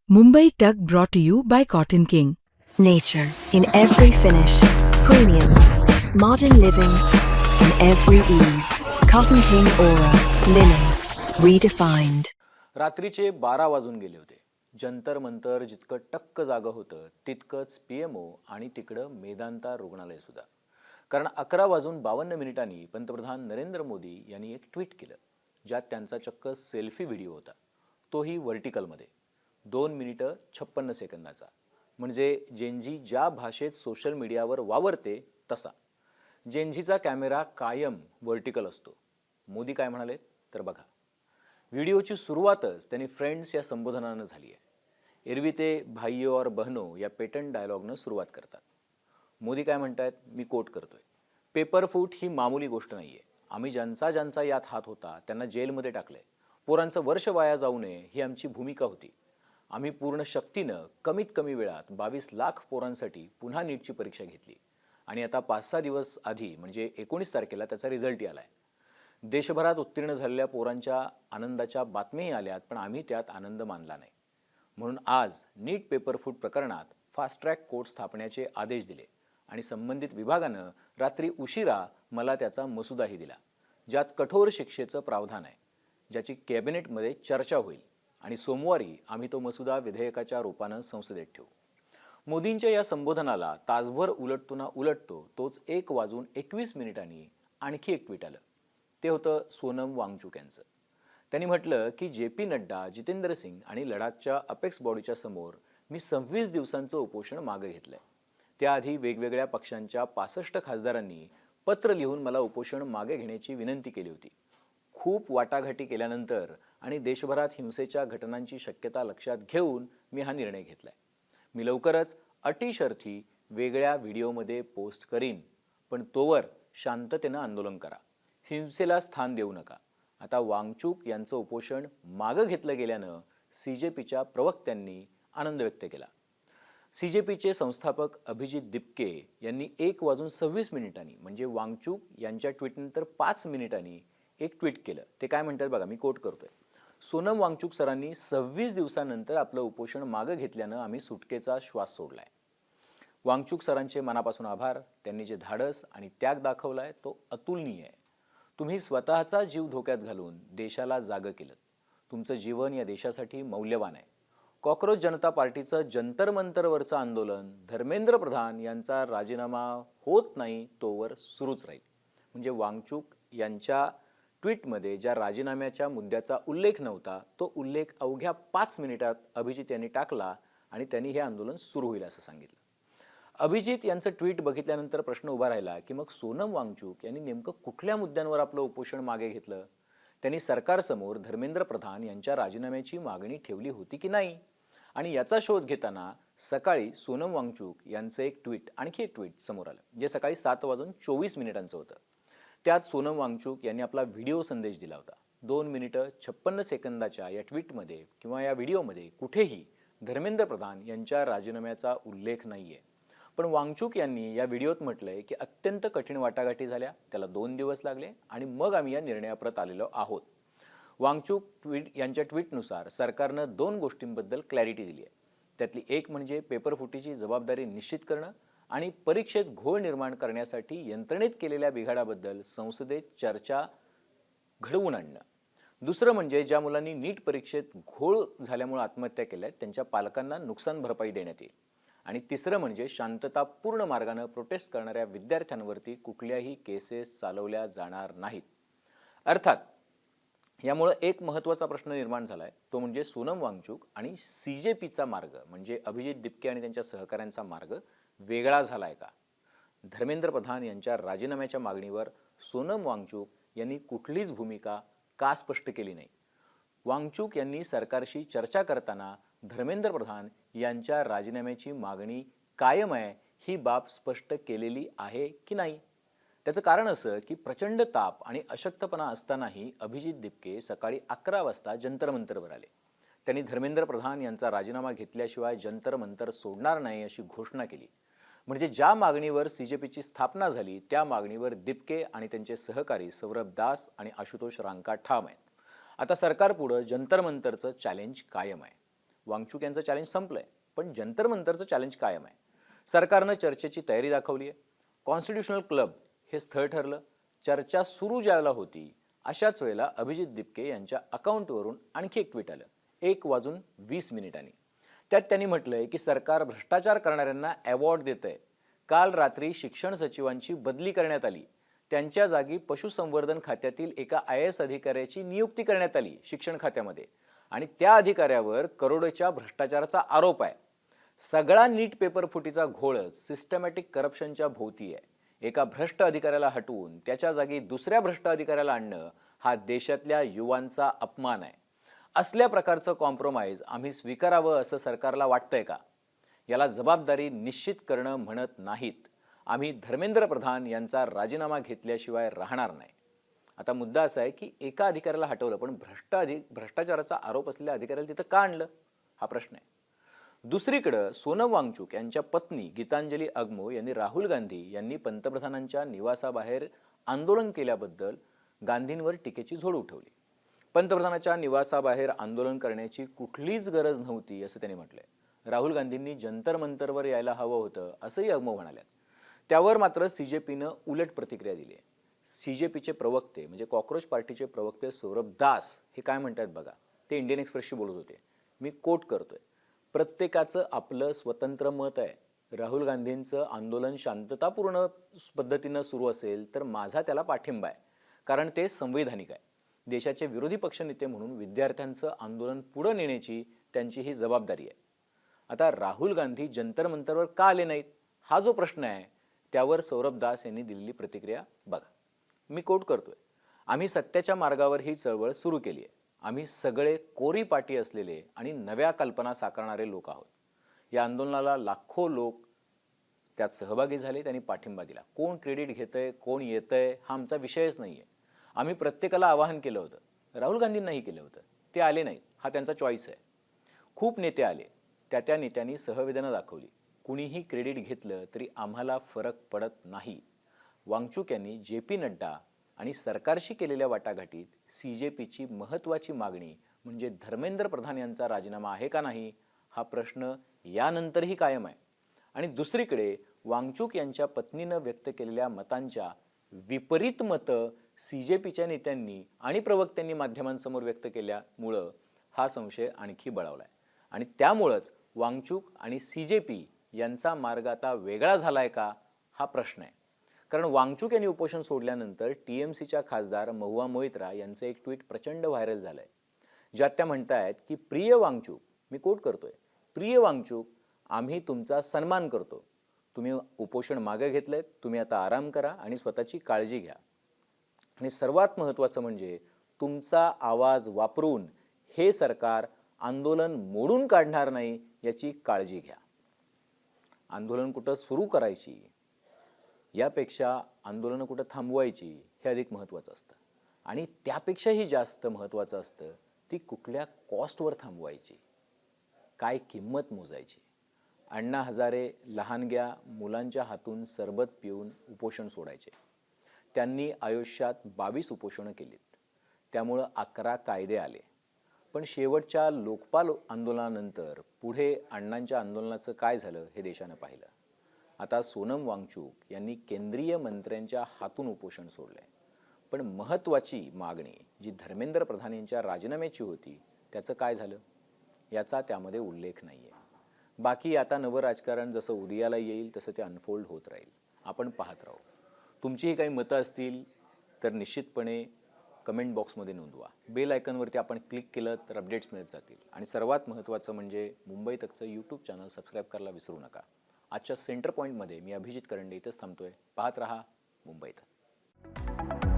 Mumbai Tuck brought to you by Cotton King. Nature in every finish, premium, modern living in every ease. Cotton King Aura, linen, redefined. रात्रीचे 12 वाजून गेले होते. जंतर मंतर जितकं टक्क जागं होतं तितकंच PMO आणि तिकडं मेदांता रुग्णालय सुद्धा. कारण 11 वाजून 52 मिनिटांनी पंतप्रधान नरेंद्र मोदी यांनी एक ट्विट केलं, ज्यात त्यांचा चक्क सेल्फी व्हिडिओ होता, तोही व्हर्टिकलमध्ये 2 मिनिटं 56 सेकंदाचा. म्हणजे जेनझी ज्या भाषेत सोशल मीडियावर वावरते तसा. जेनझीचा कॅमेरा कायम व्हर्टिकल असतो. मोदी काय म्हणाले तर बघा. व्हिडिओची सुरुवातच त्यांनी फ्रेंड्स या संबोधनानं झाली आहे. एरवी ते भाईयो और बहनो या पेटंट डायलॉगनं सुरुवात करतात. मोदी काय म्हणतायत, मी कोट करतोय. पेपर फूट ही मामूली गोष्ट नाहीये. आम्ही ज्यांचा यात हात होता त्यांना जेलमध्ये टाकलंय. पोरांचं वर्ष वाया जाऊ नये ही आमची भूमिका होती. आम्ही पूर्ण शक्तीनं कमीत कमी वेळात 22 लाख पोरांसाठी पुन्हा नीटची परीक्षा घेतली आणि आता 5-6 दिवस आधी म्हणजे 19 तारखेला त्याचा रिझल्टही आलाय. देशभरात उत्तीर्ण झालेल्या पोरांच्या आनंदाच्या बातम्याही आल्यात, पण आम्ही त्यात आनंद मानला नाही. म्हणून आज नीट पेपरफूट प्रकरणात फास्ट ट्रॅक कोर्ट स्थापण्याचे आदेश दिले आणि संबंधित विभागानं रात्री उशिरा मला त्याचा मसुदाही दिला, ज्यात कठोर शिक्षेचं प्रावधान आहे, ज्याची कॅबिनेटमध्ये चर्चा होईल आणि सोमवारी आम्ही तो मसुदा विधेयकाच्या रूपानं संसदेत ठेवू. मोदींच्या या संबोधनाला तासभर उलटतो उलटतो तोच 1 वाजून 21 मिनिटांनी आणखी एक ट्विट आलं. ते होतं सोनम वांगचुक यांचं. त्यांनी म्हटलं की JP नड्डा, जितेंद्र सिंग आणि लडाखच्या अपेक्स बॉडीच्या समोर मी 26 दिवसांचं उपोषण मागे घेतलंय. त्याआधी वेगवेगळ्या पक्षांच्या 65 खासदारांनी पत्र लिहून मला उपोषण मागे घेण्याची विनंती केली होती. खूप वाटाघाटी केल्यानंतर आणि देशभरात हिंसेच्या घटनांची शक्यता लक्षात घेऊन मी हा निर्णय घेतलाय. मी लवकरच अटी शर्थी वेगळ्या व्हिडिओमध्ये पोस्ट करीन, पण तोवर शांततेनं आंदोलन करा. हिंसेला स्थान देऊ नका. आता वांगचुक यांचं उपोषण मागं घेतलं गेल्यानं CJPच्या प्रवक्त्यांनी आनंद व्यक्त केला. CJPचे संस्थापक अभिजित दिपके यांनी 1 वाजून 26 मिनिटांनी म्हणजे वांगचुक यांच्या ट्विटनंतर 5 मिनिटांनी एक ट्विट केलं. ते काय म्हणतात बघा, मी कोट करतोय. सोनम वांगचुक सरांनी 26 दिवसानंतर आपलं उपोषण मागं घेतल्यानं आम्ही सुटकेचा श्वास सोडलाय. वांगचुक सरांचे मनापासून आभार. त्यांनी जे धाडस आणि त्याग दाखवलाय तो अतुलनीय आहे. तुम्ही स्वतःचा जीव धोक्यात घालून देशाला जागं केलं. तुमचं जीवन या देशासाठी मौल्यवान आहे. कॉकरोच जनता पार्टीचं जंतर मंतरवरचं आंदोलन धर्मेंद्र प्रधान यांचा राजीनामा होत नाही तोवर सुरूच राहील. म्हणजे वांगचुक यांच्या ट्विटमध्ये ज्या राजीनाम्याच्या मुद्द्याचा उल्लेख नव्हता तो उल्लेख अवघ्या 5 मिनिटात अभिजित यांनी टाकला आणि त्यांनी हे आंदोलन सुरू होईल असं सांगितलं. अभिजित यांचं ट्विट बघितल्यानंतर प्रश्न उभा राहिला की मग सोनम वांगचुक यांनी नेमकं कुठल्या मुद्द्यांवर आपलं उपोषण मागे घेतलं? त्यांनी सरकारसमोर धर्मेंद्र प्रधान यांच्या राजीनाम्याची मागणी ठेवली होती की नाही? आणि याचा शोध घेताना सकाळी सोनम वांगचुक यांचं आणखी एक ट्विट समोर आलं, जे सकाळी 7 वाजून 24 मिनिटांचं होतं. त्यात सोनम वांगचुक यांनी आपला व्हिडिओ संदेश दिला होता. 2 मिनिटं 56 सेकंदाच्या या ट्विटमध्ये किंवा या व्हिडिओमध्ये कुठेही धर्मेंद्र प्रधान यांच्या राजीनाम्याचा उल्लेख नाहीये. पण वांगचुक यांनी या व्हिडिओत म्हटलंय की अत्यंत कठीण वाटाघाटी झाल्या, त्याला 2 दिवस लागले आणि मग आम्ही या निर्णयाप्रत आलेलो आहोत. वांगचुक यांच्या ट्विटनुसार सरकारनं 2 गोष्टींबद्दल क्लॅरिटी दिली आहे. त्यातली एक म्हणजे पेपरफुटीची जबाबदारी निश्चित करणं आणि परीक्षेत घोळ निर्माण करण्यासाठी यंत्रणेत केलेल्या बिघाडाबद्दल संसदेत चर्चा घडवून आणणं. दुसरं म्हणजे ज्या मुलांनी नीट परीक्षेत घोळ झाल्यामुळे आत्महत्या केल्या त्यांच्या पालकांना नुकसान भरपाई देण्यात येईल. आणि तिसरं म्हणजे शांततापूर्ण मार्गानं प्रोटेस्ट करणाऱ्या विद्यार्थ्यांवरती कुठल्याही केसेस चालवल्या जाणार नाहीत. अर्थात यामुळे एक महत्त्वाचा प्रश्न निर्माण झालाय, तो म्हणजे सोनम वांगचुक आणि CJPचा मार्ग म्हणजे अभिजित दिपके आणि त्यांच्या सहकाऱ्यांचा मार्ग वेगळा झालाय का? धर्मेंद्र प्रधान यांच्या राजीनाम्याच्या मागणीवर सोनम वांगचुक यांनी कुठलीच भूमिका का स्पष्ट केली नाही? वांगचुक यांनी सरकारशी चर्चा करताना धर्मेंद्र प्रधान यांच्या राजीनाम्याची मागणी कायम आहे ही बाब स्पष्ट केलेली आहे की नाही? त्याचं कारण असं की प्रचंड ताप आणि अशक्तपणा असतानाही अभिजित दिपके सकाळी 11 वाजता जंतर मंतरवर आले. त्यांनी धर्मेंद्र प्रधान यांचा राजीनामा घेतल्याशिवाय जंतर मंतर सोडणार नाही अशी घोषणा केली. म्हणजे ज्या मागणीवर CJPची स्थापना झाली त्या मागणीवर दिपके आणि त्यांचे सहकारी सौरभ दास आणि आशुतोष रांका ठाम आहेत. आता सरकारपुढं जंतर मंतरचं चॅलेंज कायम आहे. वांगचूक यांचं चॅलेंज संपलंय, पण जंतर मंतरचं चॅलेंज कायम आहे. सरकारनं चर्चेची तयारी दाखवली आहे. कॉन्स्टिट्यूशनल क्लब हे स्थळ ठरलं. चर्चा सुरू ज्यावेळेला होती अशाच वेळेला अभिजित दिपके यांच्या अकाउंटवरून आणखी एक ट्विट आलं 1:20 त्यात त्यांनी म्हटलंय की सरकार भ्रष्टाचार करणाऱ्यांना अवॉर्ड देतंय. काल रात्री शिक्षण सचिवांची बदली करण्यात आली. त्यांच्या जागी पशुसंवर्धन खात्यातील एका IAS अधिकाऱ्याची नियुक्ती करण्यात आली शिक्षण खात्यामध्ये आणि त्या अधिकाऱ्यावर करोडोच्या भ्रष्टाचाराचा आरोप आहे. सगळा नीट पेपर फुटीचा घोळच सिस्टमॅटिक करप्शनच्या भोवती आहे. एका भ्रष्ट अधिकाऱ्याला हटवून त्याच्या जागी दुसऱ्या भ्रष्ट अधिकाऱ्याला आणणं हा देशातल्या युवांचा अपमान आहे. असल्या प्रकारचं कॉम्प्रोमाइज आम्ही स्वीकारावं असं सरकारला वाटतंय का? याला जबाबदारी निश्चित करणं म्हणत नाहीत. आम्ही धर्मेंद्र प्रधान यांचा राजीनामा घेतल्याशिवाय राहणार नाही. आता मुद्दा असा आहे की एका अधिकाऱ्याला हटवलं, पण भ्रष्टाचाराचा आरोप असलेल्या अधिकाऱ्याला तिथं का आणलं हा प्रश्न आहे. दुसरीकडे सोनम वांगचूक यांच्या पत्नी गीतांजली अगमो यांनी राहुल गांधी यांनी पंतप्रधानांच्या निवासाबाहेर आंदोलन केल्याबद्दल गांधींवर टीकेची झोड उठवली. पंतप्रधानांच्या निवासाबाहेर आंदोलन करण्याची कुठलीच गरज नव्हती असं त्यांनी म्हटलंय. राहुल गांधींनी जंतर मंतरवर यायला हवं होतं असंही अगमो म्हणाल्यात. त्यावर मात्र CJPनं उलट प्रतिक्रिया दिली आहे. CJPचे प्रवक्ते म्हणजे कॉक्रोच पार्टीचे प्रवक्ते सौरभ दास हे काय म्हणतात बघा. ते इंडियन एक्सप्रेसशी बोलत होते. मी कोट करतोय, प्रत्येकाचं आपलं स्वतंत्र मत आहे. राहुल गांधींचं आंदोलन शांततापूर्ण पद्धतीनं सुरू असेल तर माझा त्याला पाठिंबा आहे, कारण ते संवैधानिक आहे. देशाचे विरोधी पक्षनेते म्हणून विद्यार्थ्यांचं आंदोलन पुढे नेण्याची त्यांची ही जबाबदारी आहे. आता राहुल गांधी जंतर मंतरवर का आले नाहीत हा जो प्रश्न आहे त्यावर सौरभ दास यांनी दिलेली प्रतिक्रिया बघा. मी कोट करतोय, आम्ही सत्याच्या मार्गावर ही चळवळ सुरू केली आहे. आम्ही सगळे कोरी पाटी असलेले आणि नव्या कल्पना साकारणारे लोक आहोत. या आंदोलनाला लाखो लोक त्यात सहभागी झाले, त्यांनी पाठिंबा दिला. कोण क्रेडिट घेतंय, कोण येतंय हा आमचा विषयच नाहीये. आम्ही प्रत्येकाला आवाहन केलं होतं. राहुल गांधींनाही केलं होतं. ते आले नाहीत, हा त्यांचा चॉईस आहे. खूप नेते आले, त्या नेत्यांनी सहवेदना दाखवली. कुणीही क्रेडिट घेतलं तरी आम्हाला फरक पडत नाही. वांगचूक यांनी JP नड्डा आणि सरकारशी केलेल्या वाटाघाटीत CJPची महत्त्वाची मागणी म्हणजे धर्मेंद्र प्रधान यांचा राजीनामा आहे का नाही हा प्रश्न यानंतरही कायम आहे. आणि दुसरीकडे वांगचूक यांच्या पत्नीनं व्यक्त केलेल्या मतांच्या विपरीत मतं CJPच्या नेत्यांनी आणि प्रवक्त्यांनी माध्यमांसमोर व्यक्त केल्यामुळं हा संशय आणखी बळावलाय. आणि त्यामुळंच वांगचूक आणि CJP यांचा मार्ग आता वेगळा झालाय का हा प्रश्न आहे. कारण वांगचूक यांनी उपोषण सोडल्यानंतर TMCच्या खासदार महुआ मोइत्रा यांचं एक ट्विट प्रचंड व्हायरल झालंय, ज्यात त्या म्हणतायत की प्रिय वांगचूक, मी कोट करतोय, प्रिय वांगचूक, आम्ही तुमचा सन्मान करतो. तुम्ही उपोषण मागे घेतलंय, तुम्ही आता आराम करा आणि स्वतःची काळजी घ्या. आणि सर्वात महत्त्वाचं म्हणजे तुमचा आवाज वापरून हे सरकार आंदोलन मोडून काढणार नाही याची काळजी घ्या. आंदोलन कुठं सुरू करायची यापेक्षा आंदोलनं कुठं थांबवायची हे अधिक महत्त्वाचं असतं. आणि त्यापेक्षाही जास्त महत्त्वाचं असतं ती कुठल्या कॉस्टवर थांबवायची, काय किंमत मोजायची. अण्णा हजारे लहानग्या मुलांच्या हातून सरबत पिऊन उपोषण सोडायचे. त्यांनी आयुष्यात 22 उपोषणं केलीत. त्यामुळं 11 कायदे आले. पण शेवटच्या लोकपाल आंदोलनानंतर पुढे अण्णांच्या आंदोलनाचं काय झालं हे देशानं पाहिलं. आता सोनम वांगचूक यांनी केंद्रीय मंत्र्यांच्या हातून उपोषण सोडलंय. पण महत्त्वाची मागणी जी धर्मेंद्र प्रधान यांच्या राजीनाम्याची होती त्याचं काय झालं याचा त्यामध्ये उल्लेख नाहीये. बाकी आता नवं राजकारण जसं उदयाला येईल तसं ते अनफोल्ड होत राहील. आपण पाहत राहू. तुमचीही काही मतं असतील तर निश्चितपणे कमेंट बॉक्समध्ये नोंदवा. बेल आयकॉनवरती आपण क्लिक केलं तर अपडेट्स मिळत जातील. आणि सर्वात महत्त्वाचं म्हणजे मुंबई तकचं YouTube चॅनल सबस्क्राईब करायला विसरू नका. आजच्या सेंटर पॉईंटमध्ये मी अभिजित करंडे इथंच थांबतोय. पाहत रहा मुंबई तक.